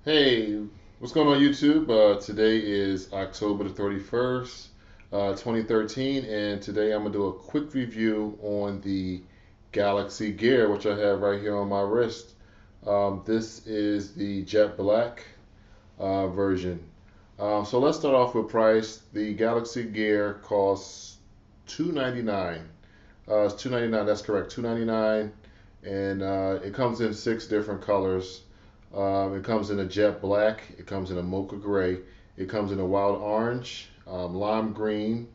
Hey, what's going on YouTube? Today is October the 31st, 2013, and today I'm going to do a quick review on the Galaxy Gear, which I have right here on my wrist. This is the jet black version. So let's start off with price. The Galaxy Gear costs $299. It's $299, that's correct, $299, and it comes in six different colors. It comes in a jet black, it comes in a mocha gray, it comes in a wild orange, lime green,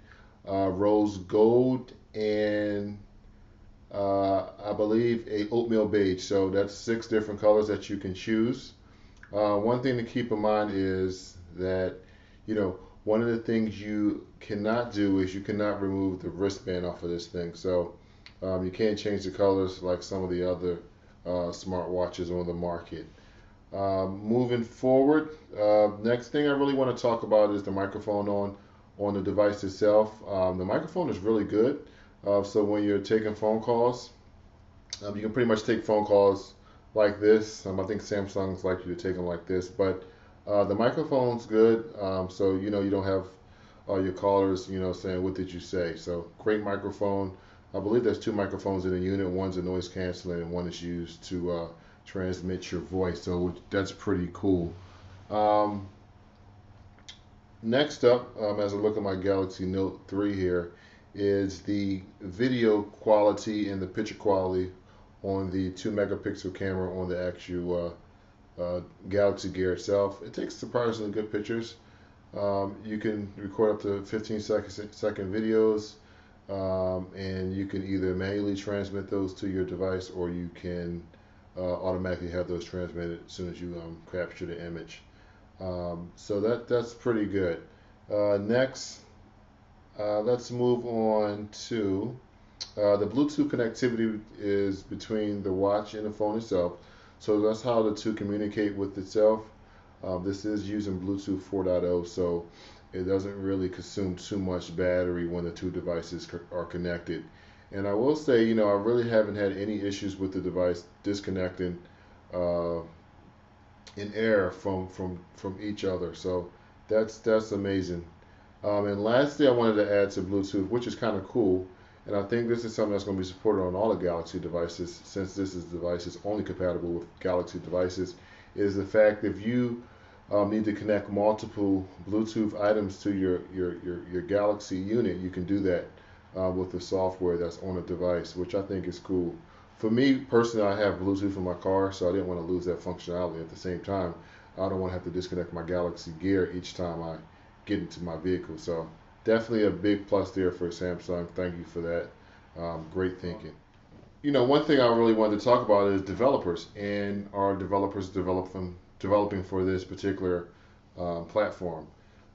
rose gold, and I believe a oatmeal beige. So that's six different colors that you can choose. One thing to keep in mind is that, you know, one of the things you cannot do is you cannot remove the wristband off of this thing. So you can't change the colors like some of the other smartwatches on the market. Moving forward, next thing I really want to talk about is the microphone on the device itself. The microphone is really good. So when you're taking phone calls, you can pretty much take phone calls like this. I think Samsung's like you to take them like this, but the microphone's good. So you don't have your callers saying what did you say. So great microphone. I believe there's two microphones in the unit. One's a noise canceling, and one is used to transmit your voice. So that's pretty cool. Um, Next up, as I look at my Galaxy Note 3 here, is the video quality and the picture quality on the 2 megapixel camera on the actual Galaxy Gear itself. It takes surprisingly good pictures. You can record up to 15-second videos, and you can either manually transmit those to your device, or you can automatically have those transmitted as soon as you capture the image. So that's pretty good. Next, let's move on to the Bluetooth connectivity is between the watch and the phone itself. So that's how the two communicate with itself. This is using Bluetooth 4.0, so it doesn't really consume too much battery when the two devices are connected. And I will say, I really haven't had any issues with the device disconnecting uh, in air from each other. So that's amazing. And lastly, I wanted to add to Bluetooth, which is kind of cool. And I think this is something that's going to be supported on all the Galaxy devices, since this is device is only compatible with Galaxy devices, is the fact if you need to connect multiple Bluetooth items to your Galaxy unit, you can do that with the software that's on the device, which I think is cool. For me personally, I have Bluetooth in my car, so I didn't want to lose that functionality. At the same time, I don't want to have to disconnect my Galaxy Gear each time I get into my vehicle. So definitely a big plus there for Samsung. Thank you for that. Great thinking. One thing I really wanted to talk about is developers, and are developers developing for this particular platform,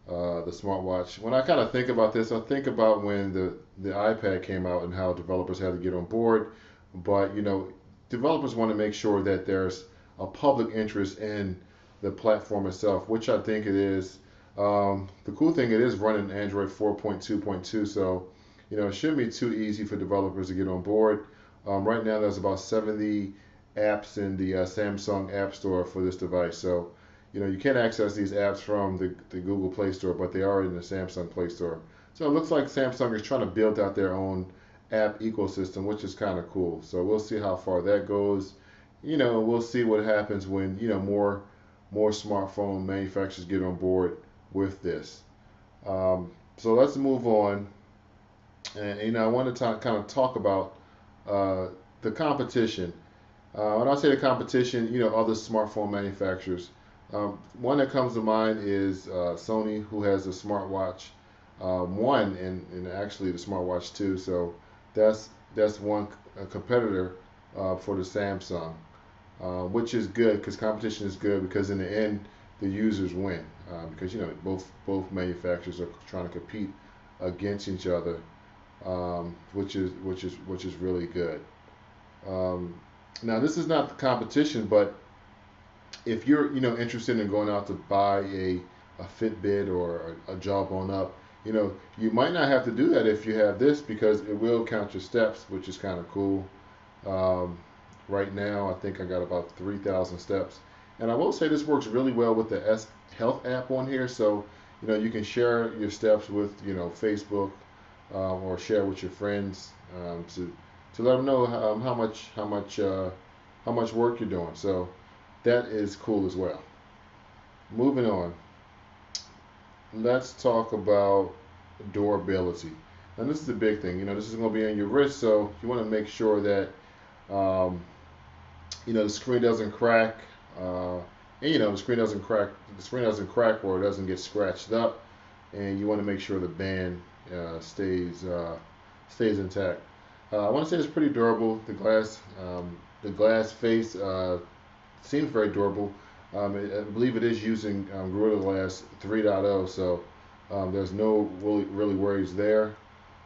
the smartwatch. When I kind of think about this, I think about when the iPad came out and how developers had to get on board. But developers want to make sure that there's a public interest in the platform itself, which I think it is. The cool thing, it is running Android 4.2.2, so it shouldn't be too easy for developers to get on board. Right now, there's about 70 apps in the Samsung App Store for this device. So, you can't access these apps from the Google Play Store, but they are in the Samsung Play Store. So it looks like Samsung is trying to build out their own app ecosystem, which is kind of cool. So we'll see how far that goes. We'll see what happens when more smartphone manufacturers get on board with this. So let's move on, and I want to kind of talk about uh, the competition. When I say the competition, other smartphone manufacturers. One that comes to mind is Sony, who has the smartwatch one, and actually the smartwatch two. So that's one competitor for the Samsung, which is good because competition is good because in the end the users win, because both manufacturers are trying to compete against each other, which is really good. Um, Now this is not the competition, but if you're interested in going out to buy a Fitbit or a Jawbone up, you might not have to do that if you have this, because it will count your steps, which is kind of cool. Um, right now, I think I got about 3,000 steps, And I will say this works really well with the S Health app on here. So, you can share your steps with, Facebook, or share with your friends, to let them know how much work you're doing. So that is cool as well. Moving on, let's talk about durability. And this is the big thing. This is going to be on your wrist, so you want to make sure that um, the screen doesn't crack, and the screen doesn't crack. The screen doesn't crack or it doesn't get scratched up, and you want to make sure the band stays intact. I want to say it's pretty durable. The glass face seems very durable. I believe it is using Gorilla Glass 3.0, so there's no really worries there.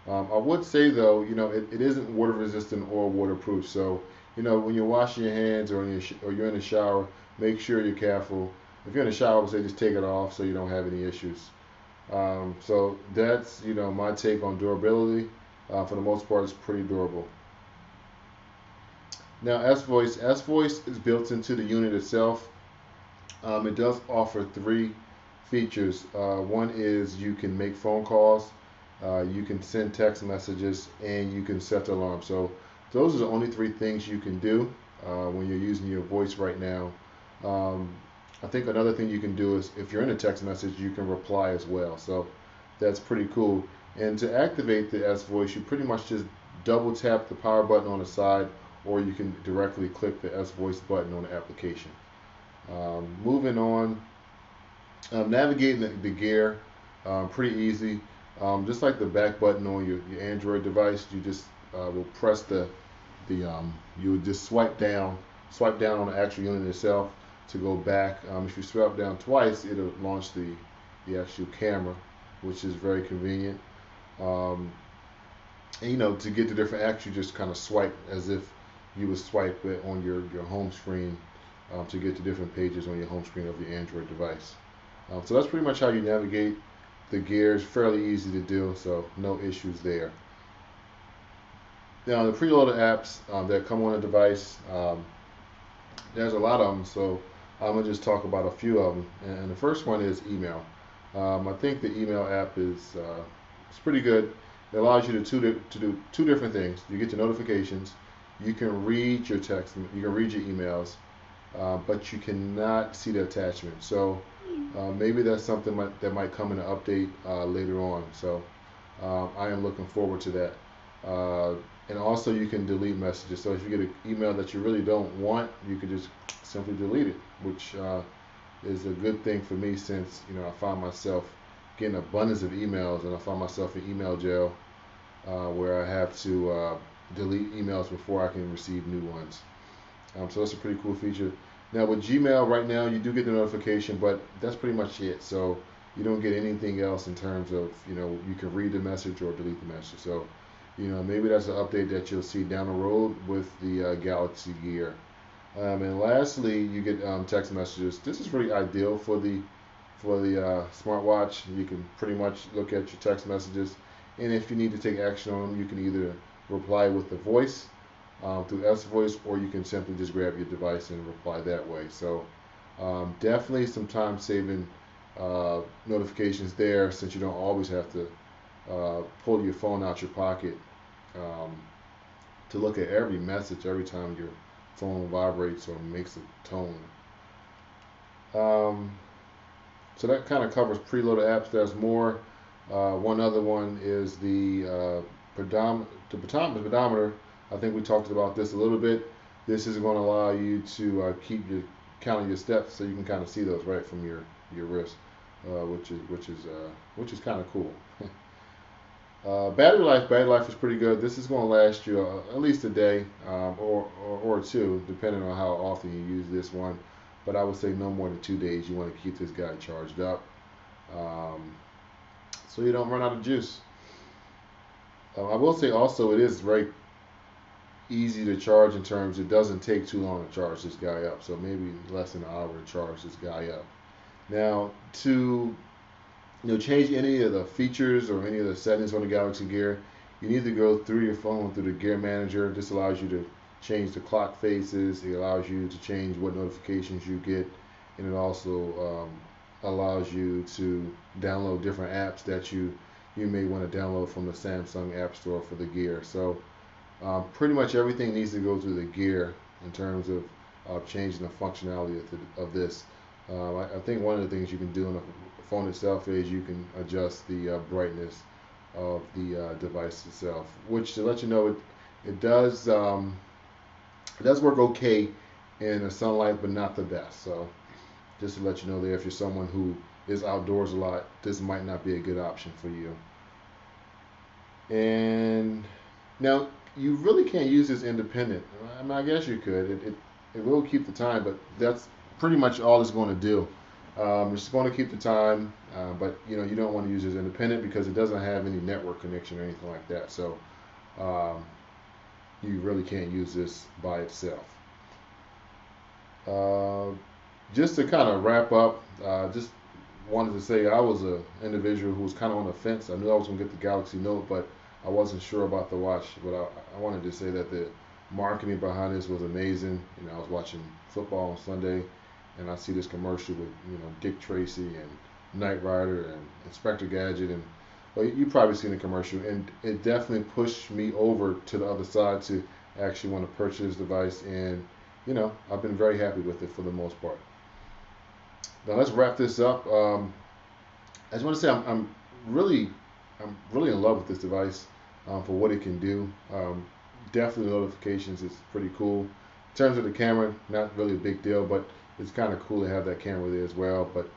I would say though, it isn't water resistant or waterproof. So, when you're washing your hands or you're in the shower, make sure you're careful. If you're in the shower, I would say just take it off so you don't have any issues. So that's my take on durability. For the most part, it's pretty durable. Now, S-Voice is built into the unit itself. It does offer three features. One is you can make phone calls, you can send text messages, and you can set the alarm. So those are the only three things you can do when you're using your voice right now. Um, I think another thing you can do is if you're in a text message, you can reply as well. So that's pretty cool. And to activate the S Voice, you pretty much just double tap the power button on the side, or you can directly click the S Voice button on the application. Moving on, navigating the gear, pretty easy. Just like the back button on your Android device, you just will press you would just swipe down on the actual unit itself to go back. If you swipe down twice, it'll launch the actual camera, which is very convenient. Um, and to get the different apps, you just kind of swipe as if you would swipe it on your home screen to get to different pages on your home screen of your Android device. So that's pretty much how you navigate the gears. Fairly easy to do, so no issues there. Now the preloaded apps that come on a device, there's a lot of them, so I'm gonna just talk about a few of them. And the first one is email. I think the email app is it's pretty good. It allows you to do two different things. You get your notifications. You can read your text. You can read your emails, but you cannot see the attachment. So maybe that's something that might come in an update later on. So I am looking forward to that. And also you can delete messages. So if you get an email that you really don't want, you can just simply delete it, which is a good thing for me since I find myself getting abundance of emails, and I find myself in email jail where I have to delete emails before I can receive new ones. So that's a pretty cool feature. Now with Gmail right now, you do get the notification, but that's pretty much it. So you don't get anything else in terms of you can read the message or delete the message. So maybe that's an update that you'll see down the road with the Galaxy Gear. And lastly, you get text messages. This is really ideal for the smartwatch. You can pretty much look at your text messages, and if you need to take action on them, you can either reply with the voice through S Voice, or you can simply just grab your device and reply that way. So definitely some time saving notifications there, since you don't always have to pull your phone out your pocket to look at every message every time your phone vibrates or makes a tone. So that kind of covers preloaded apps. There's more. One other one is the pedometer. I think we talked about this a little bit. This is going to allow you to keep your counting your steps, so you can kind of see those right from your wrist, which is kind of cool. Battery life is pretty good. This is going to last you at least a day or two, depending on how often you use this one. But I would say no more than 2 days. You want to keep this guy charged up, so you don't run out of juice. I will say also it is very easy to charge in terms it doesn't take too long to charge this guy up. So maybe less than an hour to charge this guy up. Now to change any of the features or any of the settings on the Galaxy Gear, you need to go through your phone through the Gear Manager. This allows you to change the clock faces. It allows you to change what notifications you get, and it also allows you to download different apps that you may want to download from the Samsung App Store for the Gear. So pretty much everything needs to go through the Gear in terms of changing the functionality of this. I think one of the things you can do on the phone itself is you can adjust the brightness of the device itself, which, to let you know, it does work okay in the sunlight, but not the best. So just to let you know there, if you're someone who is outdoors a lot, this might not be a good option for you. And now you really can't use this independent. I mean, I guess you could. It will keep the time, but that's pretty much all it's going to do. It's going to keep the time, but you don't want to use this independent because it doesn't have any network connection or anything like that. So you really can't use this by itself. Just to kind of wrap up, just wanted to say I was an individual who was kind of on the fence. I knew I was going to get the Galaxy Note, but I wasn't sure about the watch. But I wanted to say that the marketing behind this was amazing. I was watching football on Sunday, and I see this commercial with Dick Tracy and Knight Rider and Inspector Gadget, and well, you probably seen the commercial, and it definitely pushed me over to the other side to actually want to purchase this device, and I've been very happy with it for the most part. Now let's wrap this up. I just want to say I'm really in love with this device for what it can do. Definitely notifications is pretty cool. In terms of the camera, not really a big deal, but it's kind of cool to have that camera there as well. But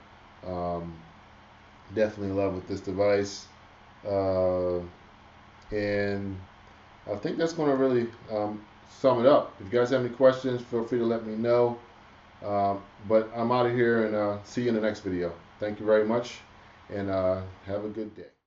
definitely in love with this device. And I think that's going to really sum it up. If you guys have any questions, feel free to let me know. But I'm out of here, and see you in the next video. Thank you very much, and have a good day.